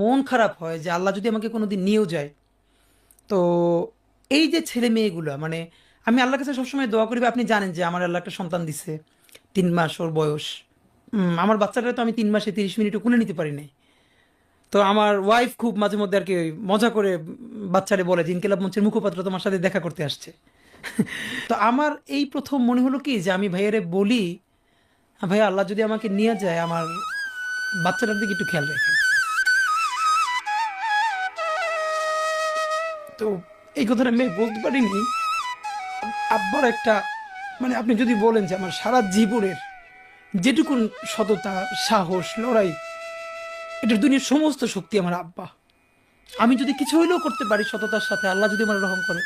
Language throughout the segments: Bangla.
মন খারাপ হয় যে আল্লাহ যদি আমাকে কোনোদিন নিয়েও যায়, তো এই যে ছেলে মেয়েগুলো মানে আমি আল্লাহর কাছে সবসময় দোয়া করি, বা আপনি জানেন যে আমার আল্লাহ একটা সন্তান দিছে, 3 মাস ওর বয়স। আমার বাচ্চাটা তো আমি 3 মাসে 30 মিনিটও কোলে নিতে পারি নাই। তো আমার ওয়াইফ খুব মাঝে মধ্যে আর কি ওই মজা করে বাচ্চারে বলে যে ইনকিলাব মঞ্চের মুখপাত্র তোমার সাথে দেখা করতে আসছে। তো আমার এই প্রথম মনে হলো কি যে আমি ভাইয়ারে বলি, ভাইয়া আল্লাহ যদি আমাকে নিয়ে যায় আমার বাচ্চাটার দিকে একটু খেয়াল রাখেন। তো এই কথাটা আমি বলতে পারিনি। আব্বার একটা মানে আপনি যদি বলেন যে আমার সারা জীবনের যেটুকুন সততা, সাহস, লড়াই, এটার দুনিয়ার সমস্ত শক্তি আমার আব্বা। আমি যদি কিছু হইলেও করতে পারি সততার সাথে, আল্লাহ যদি আমার রহম করে,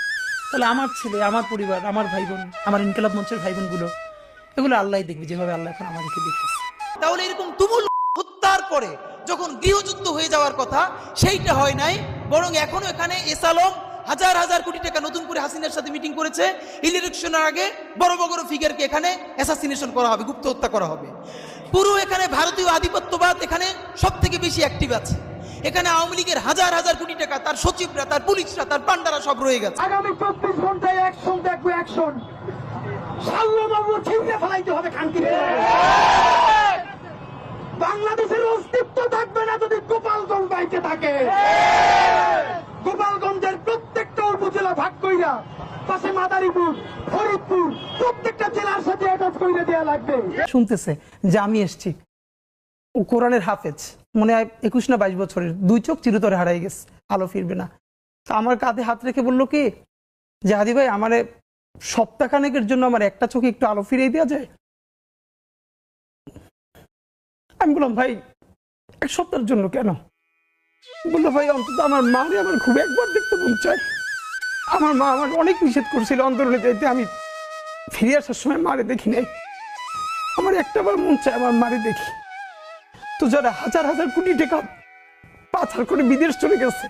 তাহলে আমার ছেলে, আমার পরিবার, আমার ভাই বোন, আমার ইনকিলাব মঞ্চের ভাই বোনগুলো, এগুলো আল্লাহ দেখবে যেভাবে আল্লাহ এখন আমাদেরকে দেখতেছে। তাহলে এরকম তুমুল হত্যার পরে যখন গৃহযুদ্ধ হয়ে যাওয়ার কথা সেইটা হয় নাই, বরং এখনো এখানে এসালম হাজার হাজার কোটি টাকা নতুন করে হাসিনার সাথে মিটিং করেছে। ইলেকশনের আগে বড় বড় ফিগারকে এখানে অ্যাসাসিনেশন করা হবে, গুপ্ত হত্যা করা হবে। পুরো এখানে ভারতীয় আধিপত্যবাদ এখানে সব থেকে বেশি অ্যাক্টিভ আছে। এখানে আওয়ামী লীগের হাজার হাজার কোটি টাকা, তার সচিবরা, তার পুলিশরা, তার পান্ডারা সব রয়ে গেছে। আগামী 24 ঘন্টায় অ্যাকশন দেখবো, অ্যাকশন সাল্লাল্লাহু ছিঁড়ে ফেলাইতে হবে কান্তি। বাংলাদেশের অস্তিত্ব থাকবে না যদি গোপালগঞ্জ বাইতে থাকে। গোপালগঞ্জের প্রত্যেকটা উপজেলা ভাগ কইরা পাশে মাদারীপুর, ফরিদপুর প্রত্যেকটা জেলার সাথে অ্যাটাচ কইরা দেয়া লাগবে। শুনতেছে যে আমি এসছি, ও কোরআনের হাফেজ, মনে হয় 21 না 22 বছরের, 2 চোখ চিরতরে হারাই গেছে, আলো ফিরবে না। তো আমার কাঁধে হাত রেখে বললো কি যে হাদি ভাই আমারে সপ্তাহখানেকের জন্য আমার একটা চোখে একটু আলো ফিরিয়ে দেওয়া যায়। আমি বললাম ভাই 1 সপ্তাহের জন্য কেন? বললো ভাই অন্তত আমার মারে আমার খুব একবার দেখতে মন চায়। আমার মা আমাকে অনেক নিষেধ করছিল অন্তরণে যাইতে, আমি ফিরে আসার সময় মারে দেখি নাই, আমার একটাবার মন চায় আমার মারে দেখি। তো যারা হাজার হাজার কোটি টাকা পাচার করে বিদেশ চলে গেছে,